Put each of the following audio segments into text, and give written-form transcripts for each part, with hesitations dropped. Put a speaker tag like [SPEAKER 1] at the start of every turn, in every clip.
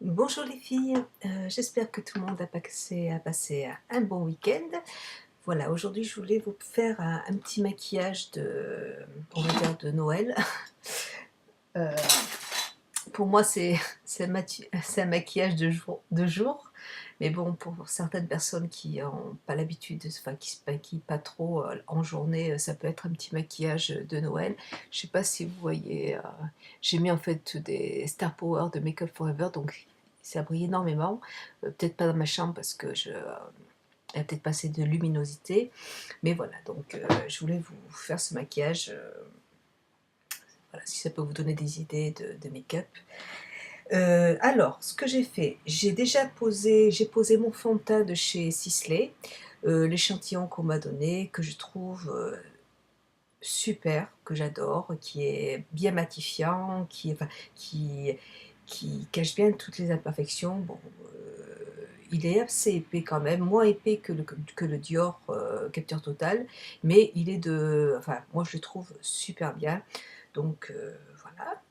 [SPEAKER 1] Bonjour les filles, j'espère que tout le monde a passé un bon week-end. Voilà, aujourd'hui je voulais vous faire un petit maquillage on va dire de Noël. Euh, pour moi c'est un maquillage de jour, mais bon, pour certaines personnes qui n'ont pas l'habitude, enfin qui se maquillent pas trop en journée, ça peut être un petit maquillage de Noël. Je sais pas si vous voyez, j'ai mis en fait des Star Power de Make Up Forever, donc ça brille énormément. Peut-être pas dans ma chambre parce que il y a peut-être pas assez de luminosité, mais voilà, donc je voulais vous faire ce maquillage. Voilà, si ça peut vous donner des idées de make-up. Alors, ce que j'ai fait, j'ai posé mon fond de teint de chez Sisley, l'échantillon qu'on m'a donné, que je trouve super, que j'adore, qui est bien matifiant, qui, qui cache bien toutes les imperfections. Bon, il est assez épais quand même, moins épais que le Dior Capture Total, mais il est enfin, moi je le trouve super bien. Donc voilà.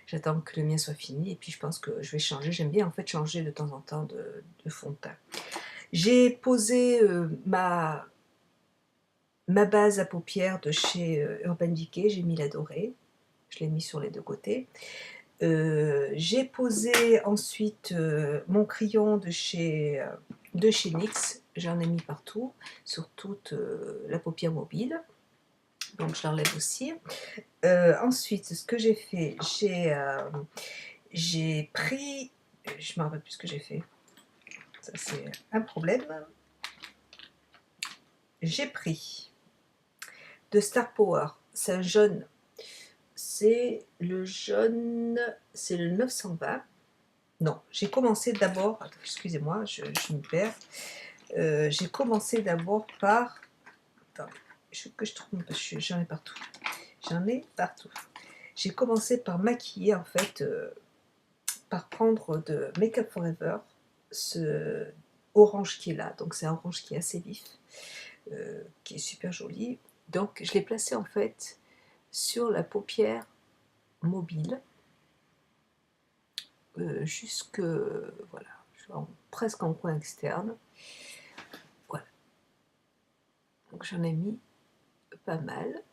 [SPEAKER 1] J'attends que le mien soit fini et puis je pense que je vais changer. J'aime bien en fait changer de temps en temps de fond de teint. J'ai posé ma base à paupières de chez Urban Decay. J'ai mis la dorée. Je l'ai mis sur les deux côtés. J'ai posé ensuite mon crayon de chez NYX. J'en ai mis partout, sur toute la paupière mobile. Donc je l'enlève aussi. Ensuite, ce que j'ai fait, j'ai pris, je ne me rappelle plus ce que j'ai fait, ça c'est un problème. J'ai pris de Star Power, c'est un jaune, c'est le jaune, c'est le 920. Non, j'ai commencé d'abord, excusez-moi, je me perds. J'ai commencé d'abord par, attendez, que je trouve, parce que j'en ai partout. J'en ai partout. J'ai commencé par maquiller en fait, par prendre de Make Up Forever ce orange qui est là. Donc c'est un orange qui est assez vif, qui est super joli. Donc je l'ai placé en fait sur la paupière mobile, jusque, voilà, presque en coin externe. Voilà, donc j'en ai mis pas mal.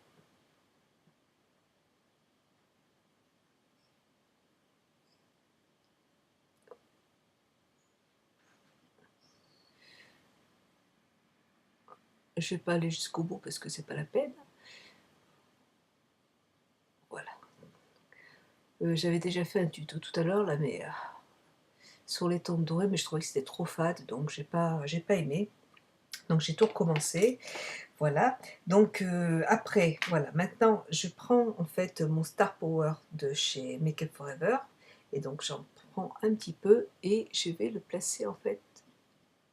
[SPEAKER 1] Je vais pas aller jusqu'au bout parce que c'est pas la peine. Voilà. J'avais déjà fait un tuto tout à l'heure là, mais sur les tons dorés, mais je trouvais que c'était trop fade, donc j'ai pas aimé. Donc j'ai tout recommencé. Voilà. Donc après, voilà. Maintenant, je prends en fait mon Star Power de chez Make Up Forever, et donc j'en prends un petit peu et je vais le placer en fait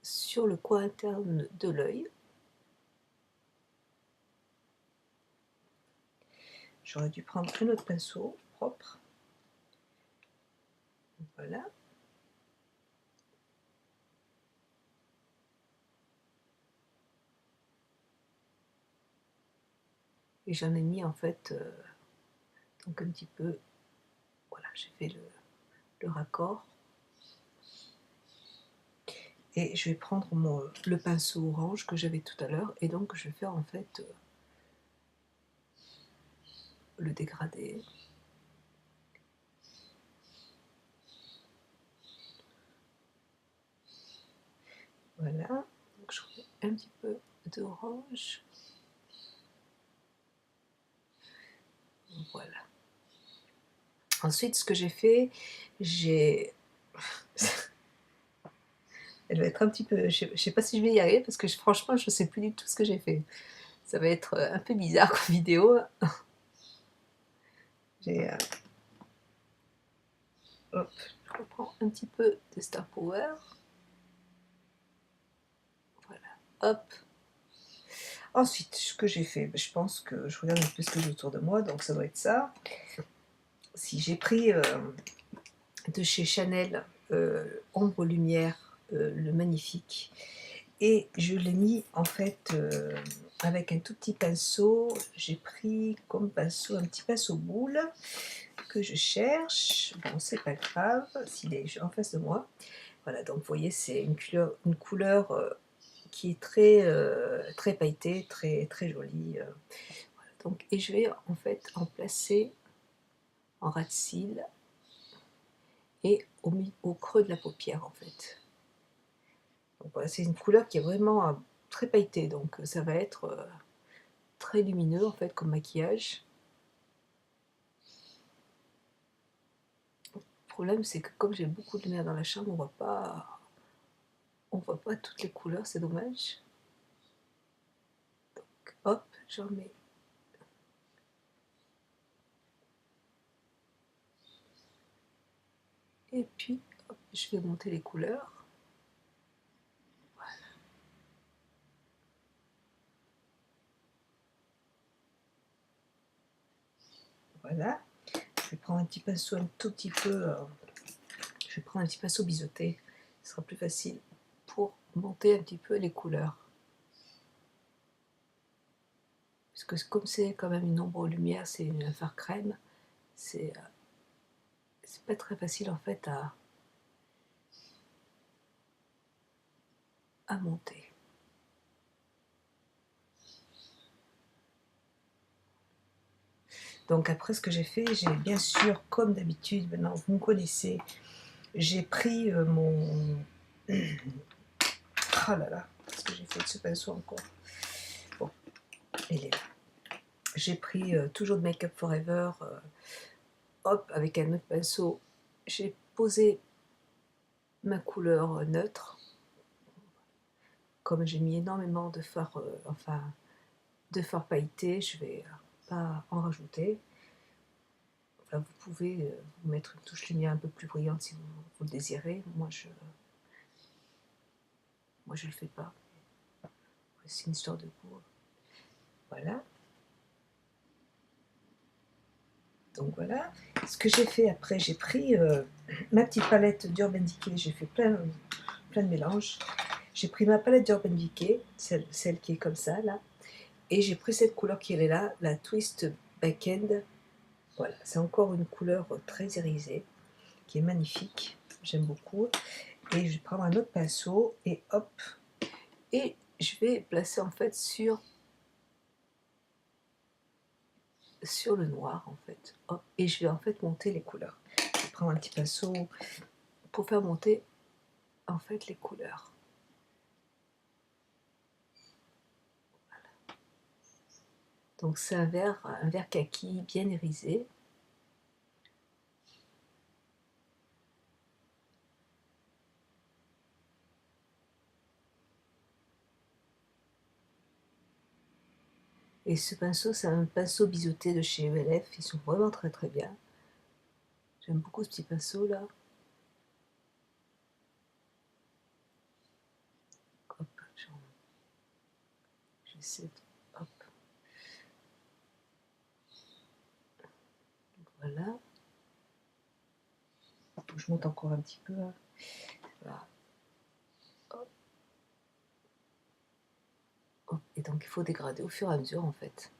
[SPEAKER 1] sur le coin interne de l'œil. J'aurais dû prendre un autre pinceau propre. Voilà. Et j'en ai mis en fait donc un petit peu. Voilà, j'ai fait le raccord. Et je vais prendre le pinceau orange que j'avais tout à l'heure, et donc je vais faire en fait le dégradé. Voilà, donc je remets un petit peu d'orange. Voilà. Ensuite, ce que j'ai fait, j'ai... Elle va être un petit peu... Je sais pas si je vais y arriver parce que franchement, je sais plus du tout ce que j'ai fait. Ça va être un peu bizarre comme vidéo. J'ai... hop, je reprends un petit peu de Star Power. Voilà, hop. Ensuite, ce que j'ai fait, je pense que je regarde un peu ce que j'ai autour de moi, donc ça doit être ça. Si j'ai pris de chez Chanel Ombre Lumière, le magnifique, et je l'ai mis en fait avec un tout petit pinceau. J'ai pris comme pinceau un petit pinceau boule que je cherche. Bon, c'est pas grave s'il est en face de moi. Voilà, donc vous voyez, c'est une couleur qui est très pailletée, très jolie. Voilà, donc, et je vais en fait en placer en ras de cils et au creux de la paupière en fait. Donc voilà, c'est une couleur qui est vraiment très pailletée, donc ça va être très lumineux en fait comme maquillage. Le problème c'est que comme j'ai beaucoup de lumière dans la chambre, on voit pas toutes les couleurs, c'est dommage. Donc hop, j'en mets. Et puis hop, je vais monter les couleurs. Voilà. Je vais prendre un petit pinceau un tout petit peu. Je vais prendre un petit pinceau biseauté. Ce sera plus facile pour monter un petit peu les couleurs. Parce que comme c'est quand même une ombre-lumière, c'est un fard crème, c'est pas très facile en fait à monter. Donc après ce que j'ai fait, j'ai bien sûr, comme d'habitude, maintenant vous me connaissez, j'ai pris mon... Oh là là, qu'est-ce que j'ai fait de ce pinceau encore? Bon, il est là. J'ai pris toujours de Make Up Forever, hop, avec un autre pinceau, j'ai posé ma couleur neutre. Comme j'ai mis énormément de fard, de fard pailleté, je vais pas en rajouter. Enfin, vous pouvez vous mettre une touche lumière un peu plus brillante si vous le désirez. Moi je le fais pas. C'est une histoire de goût. Voilà. Donc voilà. Ce que j'ai fait après, j'ai pris ma petite palette d'Urban Decay. J'ai fait plein de mélanges. J'ai pris ma palette d'Urban Decay, celle qui est comme ça là, et j'ai pris cette couleur qui est là, la Twist Backend. Voilà, c'est encore une couleur très irisée, qui est magnifique. J'aime beaucoup. Et je vais prendre un autre pinceau et hop, et je vais placer en fait sur le noir en fait. Hop, et je vais en fait monter les couleurs. Je vais prendre un petit pinceau pour faire monter en fait les couleurs. Donc c'est un vert kaki bien irisé. Et ce pinceau, c'est un pinceau biseauté de chez ELF. Ils sont vraiment très bien. J'aime beaucoup ce petit pinceau là. Hop, j'essaie de... Hop. Voilà. Je monte encore un petit peu. Hein. Voilà. Hop. Hop. Et donc il faut dégrader au fur et à mesure en fait.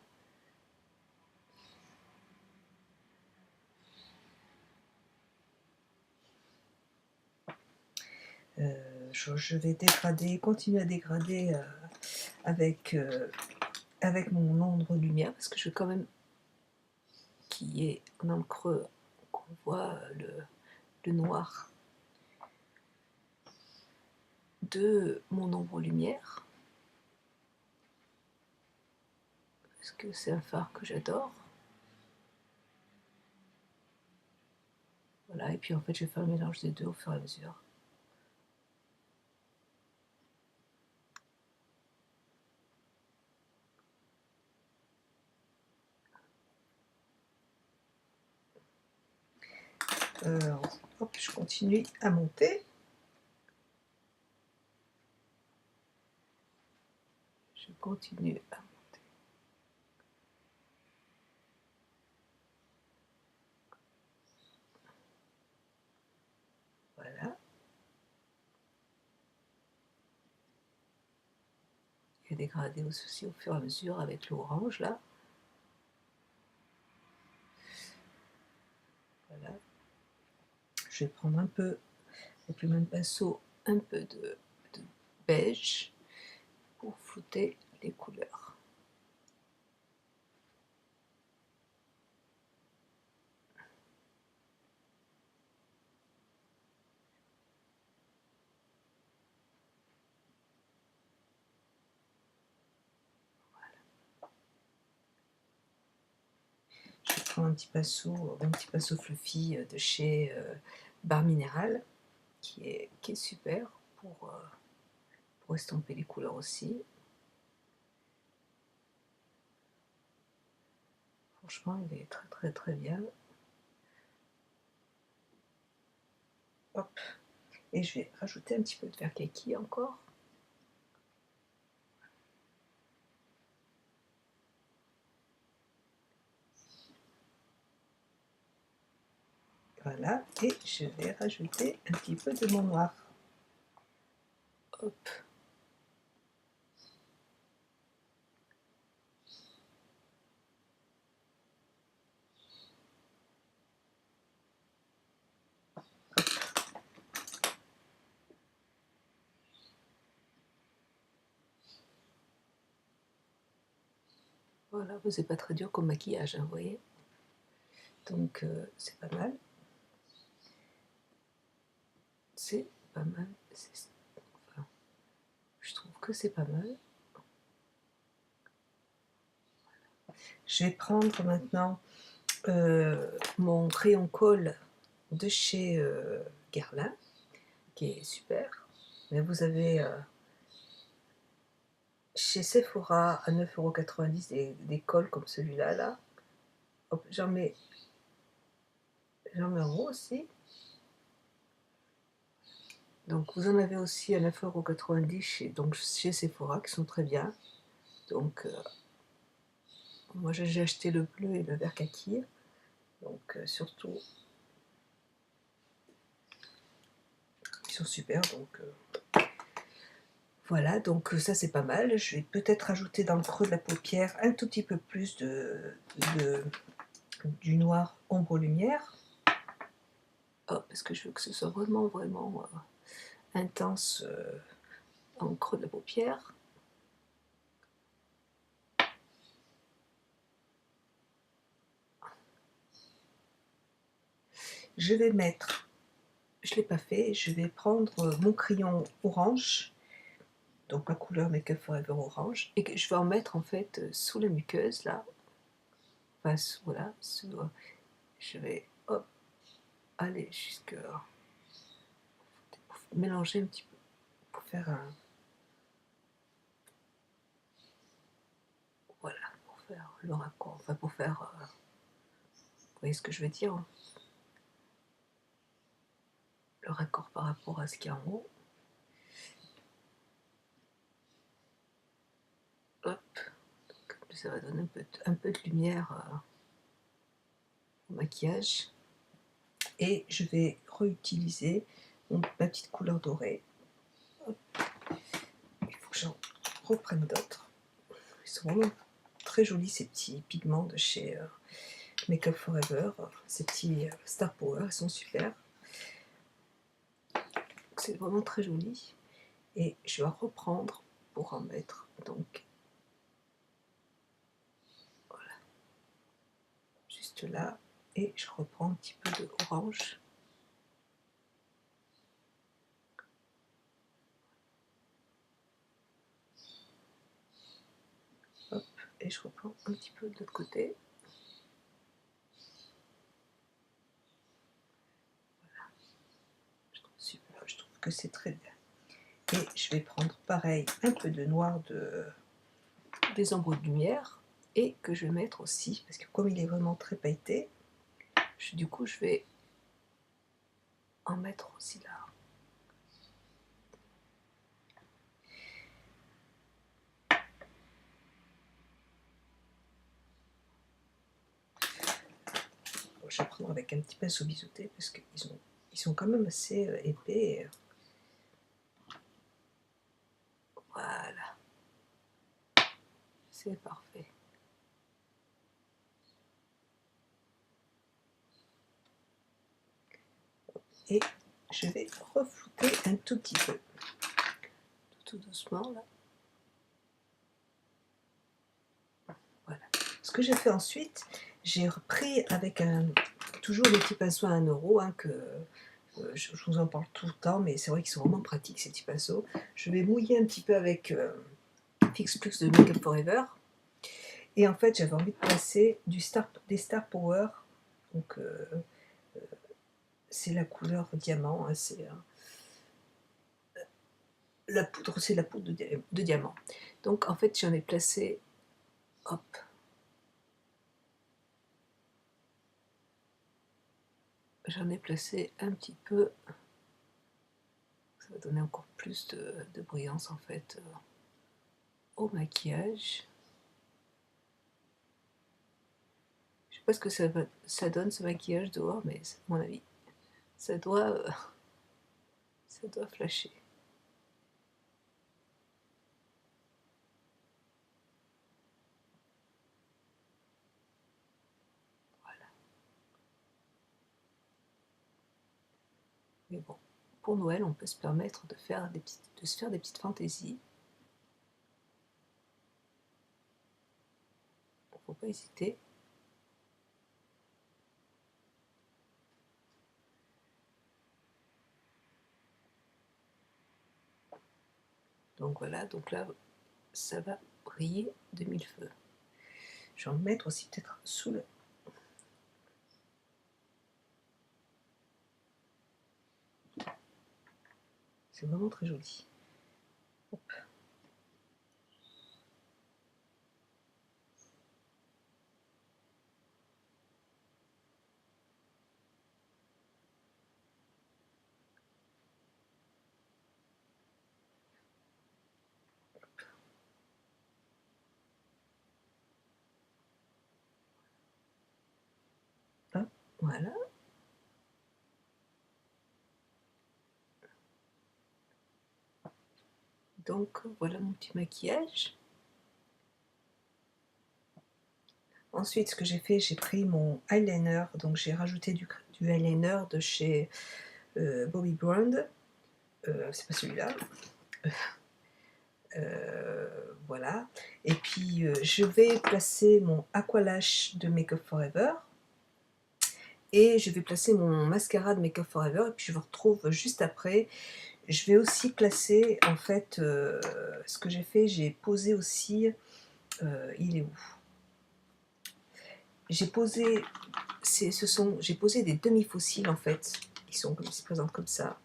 [SPEAKER 1] Je vais dégrader, continuer à dégrader avec mon ombre lumière parce que je veux quand même qu'il y ait dans le creux qu'on voit le noir de mon ombre lumière parce que c'est un fard que j'adore. Voilà, et puis en fait je vais faire le mélange des deux au fur et à mesure. Hop, je continue à monter. Je continue à monter. Voilà. fait dégrader aussi au fur et à mesure avec l'orange là. Voilà. Je vais prendre un peu, avec le même pinceau, un peu de beige pour flouter les couleurs. Je prends un petit pinceau fluffy de chez Bar Minéral, qui est super pour estomper les couleurs aussi. Franchement, il est très bien. Hop. Et je vais rajouter un petit peu de vert kaki encore. Voilà, et je vais rajouter un petit peu de mon noir. Hop. Voilà, c'est pas très dur comme maquillage, hein, vous voyez. Donc c'est pas mal. C'est pas mal. Enfin, je trouve que c'est pas mal. Je vais prendre maintenant mon crayon colle de chez Guerlain, qui est super. Mais vous avez chez Sephora à 9,90 € des colles comme celui-là. Là. J'en mets en haut aussi. Donc vous en avez aussi à 9,90 € chez Sephora qui sont très bien. Donc moi j'ai acheté le bleu et le vert kaki. Donc surtout ils sont super. Donc voilà, donc ça c'est pas mal. Je vais peut-être rajouter dans le creux de la paupière un tout petit peu plus du noir ombre-lumière. Oh, parce que je veux que ce soit vraiment intense en creux de la paupière. Je vais mettre, je ne l'ai pas fait, je vais prendre mon crayon orange, donc la couleur Make Up For Ever orange, et que je vais en mettre en fait sous la muqueuse là. Enfin, voilà, je vais hop, aller jusque mélanger un petit peu pour faire un, voilà, pour faire le raccord, enfin pour faire, vous voyez ce que je veux dire, hein, le raccord par rapport à ce qu'il y a en haut. Hop, donc, ça va donner un peu de lumière au maquillage. Et je vais réutiliser ma petite couleur dorée. Hop. Il faut que j'en reprenne d'autres. Ils sont vraiment très jolis ces petits pigments de chez Make Up For Ever. Ces petits Star Power, ils sont super. C'est vraiment très joli. Et je vais reprendre pour en mettre. Donc voilà, juste là. Et je reprends un petit peu de orange. Hop, et je reprends un petit peu de l'autre côté. Voilà. Super, je trouve que c'est très bien. Et je vais prendre pareil un peu de noir des ombres de lumière et que je vais mettre aussi, parce que comme il est vraiment très pailleté, du coup je vais en mettre aussi là. Bon, je vais prendre avec un petit pinceau biseauté parce qu'ils sont quand même assez épais. Voilà. C'est parfait. Et je vais reflouter un tout petit peu. Tout doucement là. Voilà. Ce que j'ai fait ensuite, j'ai repris avec toujours les petits pinceaux à 1 euro, hein, que je vous en parle tout le temps, mais c'est vrai qu'ils sont vraiment pratiques ces petits pinceaux. Je vais mouiller un petit peu avec Fix Plus de Make Up For Ever. Et en fait, j'avais envie de placer des Star Power. Donc, c'est la couleur diamant. Hein, c'est la poudre, c'est la poudre de diamant. Donc, en fait, j'en ai placé, hop. J'en ai placé un petit peu. Ça va donner encore plus de brillance, en fait, au maquillage. Je sais pas ce que ça donne, ce maquillage dehors, mais c'est mon avis. Ça doit flasher. Voilà. Mais bon, pour Noël, on peut se permettre de se faire des petites fantaisies. Faut pas hésiter. Donc voilà, donc là, ça va briller de mille feux. Je vais en mettre aussi peut-être sous le... C'est vraiment très joli. Hop. Hop, voilà. Donc voilà mon petit maquillage. Ensuite, ce que j'ai fait, j'ai pris mon eyeliner, donc j'ai rajouté du eyeliner de chez Bobbi Brown. C'est pas celui-là. Voilà. Et puis je vais placer mon Aqualash de Make Up For Ever. Et je vais placer mon mascara de Make Up For Ever. Et puis je vous retrouve juste après. Je vais aussi placer, en fait, ce que j'ai fait, j'ai posé aussi... il est où? J'ai posé... j'ai posé des demi-fossiles, en fait. Ils se présentent comme ça.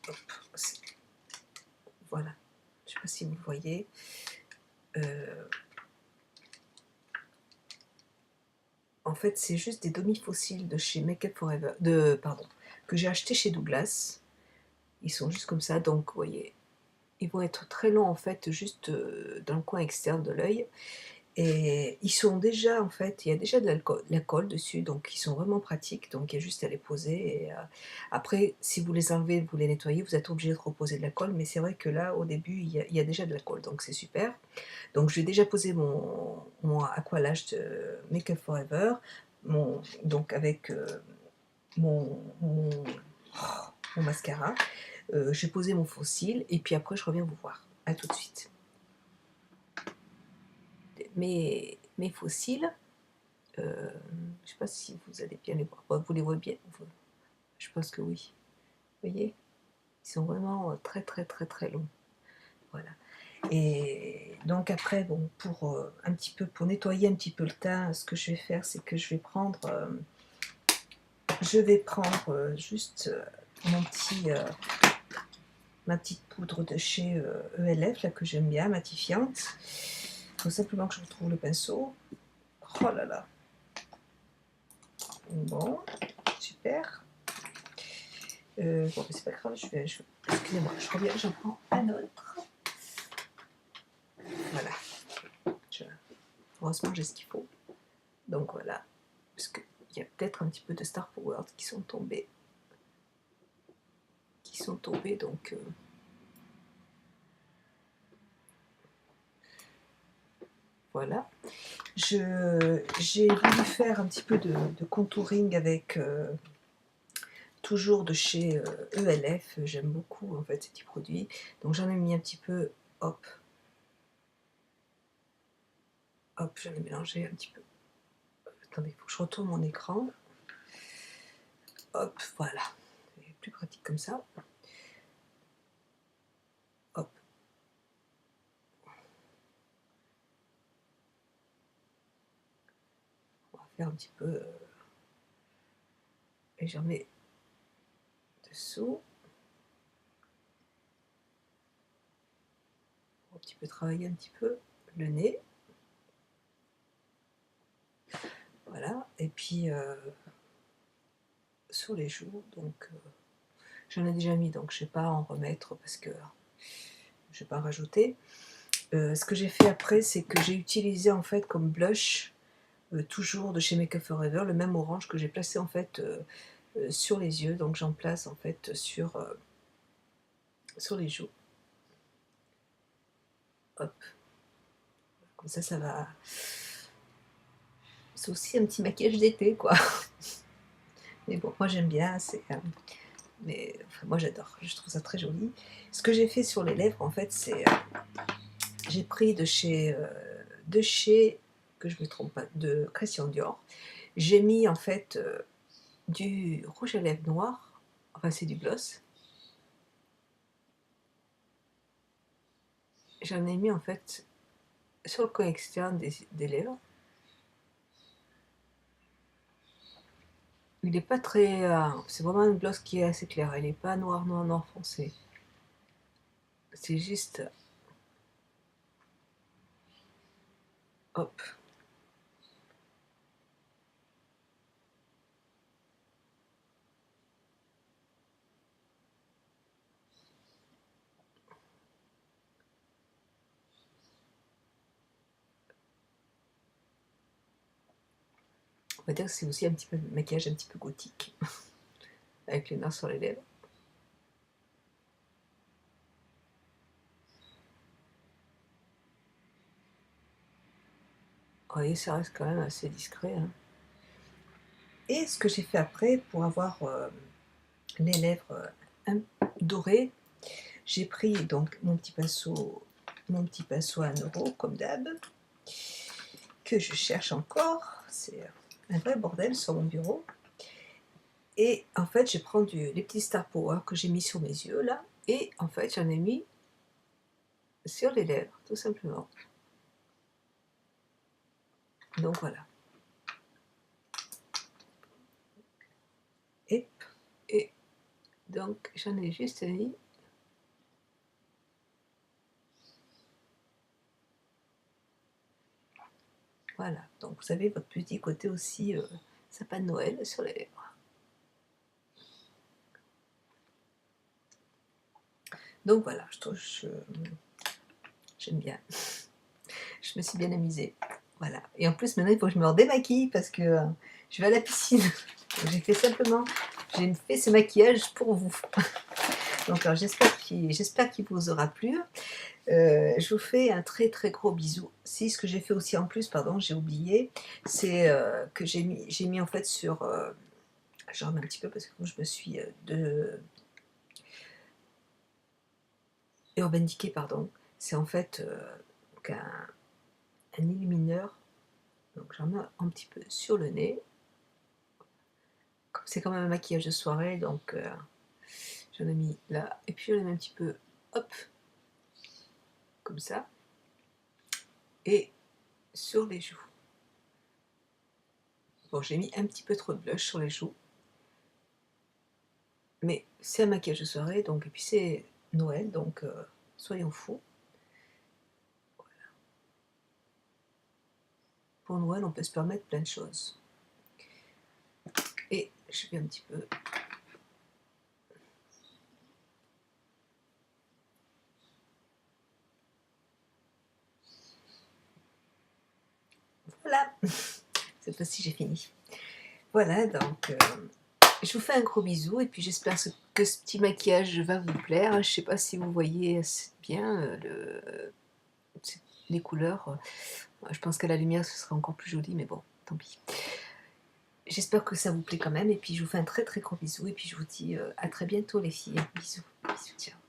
[SPEAKER 1] Hop, voilà. Je ne sais pas si vous voyez. En fait, c'est juste des demi-fossiles de chez Make Up For Ever, que j'ai acheté chez Douglas. Ils sont juste comme ça, donc vous voyez, ils vont être très longs en fait, juste dans le coin externe de l'œil. Et ils sont déjà, en fait, il y a déjà de la colle dessus, donc ils sont vraiment pratiques, donc il y a juste à les poser. Et, après, si vous les enlevez, vous les nettoyez, vous êtes obligé de reposer de la colle, mais c'est vrai que là, au début, il y a déjà de la colle, donc c'est super. Donc j'ai déjà posé mon Aqualash de Make Up For Ever, donc avec mon mascara. J'ai posé mon faux cil, et puis après je reviens vous voir. A tout de suite. Mes faux cils, je ne sais pas si vous allez bien les voir. Bon, vous les voyez bien? Je pense que oui. Vous voyez? Ils sont vraiment très très très très longs. Voilà. Et donc après, bon, pour nettoyer un petit peu le teint, ce que je vais faire, c'est que je vais prendre juste ma petite poudre de chez ELF, là, que j'aime bien, matifiante. Il faut simplement que je retrouve le pinceau. Oh là là. Bon, super. Bon, c'est pas grave, excusez-moi, je reviens, j'en prends un autre. Voilà. Heureusement, j'ai ce qu'il faut. Donc voilà. Parce qu'il y a peut-être un petit peu de Star Power qui sont tombés. Donc Voilà. J'ai voulu faire un petit peu de contouring avec toujours de chez ELF. J'aime beaucoup en fait ces petits produits. Donc j'en ai mis un petit peu, hop, hop, j'en ai mélangé un petit peu. Attendez, il faut que je retourne mon écran. Hop, voilà. C'est plus pratique comme ça. Hop. On va faire un petit peu. Et j'en mets dessous. Un petit peu travailler un petit peu le nez. Voilà. Et puis sur les joues, donc j'en ai déjà mis, donc je ne vais pas en remettre parce que je ne vais pas en rajouter. Ce que j'ai fait après, c'est que j'ai utilisé en fait comme blush, toujours de chez Make Up For Ever, le même orange que j'ai placé en fait sur les yeux. Donc j'en place en fait sur les joues. Hop. Comme ça va. C'est aussi un petit maquillage d'été, quoi. Mais bon, moi j'aime bien, mais enfin, moi j'adore, je trouve ça très joli. Ce que j'ai fait sur les lèvres, en fait, c'est j'ai pris de chez, que je me trompe pas, de Christian Dior. J'ai mis en fait du rouge à lèvres noir, enfin c'est du gloss. J'en ai mis en fait sur le coin externe des lèvres. Il n'est pas très, c'est vraiment un gloss qui est assez clair. Il n'est pas noir, noir, noir foncé. C'est juste, hop. On va dire que c'est aussi un petit peu de maquillage un petit peu gothique, avec le noir sur les lèvres. Vous voyez, ça reste quand même assez discret, hein. Et ce que j'ai fait après, pour avoir les lèvres dorées, j'ai pris donc mon petit pinceau à 1 €, comme d'hab, que je cherche encore. C'est un vrai bordel sur mon bureau. Et en fait, je prends les petits Star Power que j'ai mis sur mes yeux là, et en fait, j'en ai mis sur les lèvres, tout simplement. Donc voilà. Et donc j'en ai juste mis. Voilà, donc vous avez votre petit côté aussi sapin de Noël sur les lèvres. Donc voilà, j'aime bien. Je me suis bien amusée. Voilà. Et en plus, maintenant, il faut que je me redémaquille parce que je vais à la piscine. J'ai fait ce maquillage pour vous. Donc alors, j'espère qu'il vous aura plu. Je vous fais un très très gros bisou. Si, ce que j'ai fait aussi en plus, pardon, j'ai oublié, c'est que j'ai mis en fait sur... j'en remets un petit peu parce que je me suis de Urban Decay, pardon. C'est en fait un illumineur. Donc j'en mets un petit peu sur le nez. C'est quand même un maquillage de soirée, donc j'en ai mis là. Et puis j'en ai mis un petit peu, hop, comme ça. Et sur les joues. Bon, j'ai mis un petit peu trop de blush sur les joues. Mais c'est un maquillage de soirée, donc, et puis c'est Noël, donc soyons fous. Voilà. Pour Noël, on peut se permettre plein de choses. Et je vais un petit peu... Voilà. Cette fois-ci, j'ai fini. Voilà, donc je vous fais un gros bisou et puis j'espère que ce petit maquillage va vous plaire. Je ne sais pas si vous voyez bien les couleurs. Je pense qu'à la lumière, ce serait encore plus joli, mais bon, tant pis. J'espère que ça vous plaît quand même, et puis je vous fais un très très gros bisou, et puis je vous dis à très bientôt les filles. Bisous, bisous, ciao.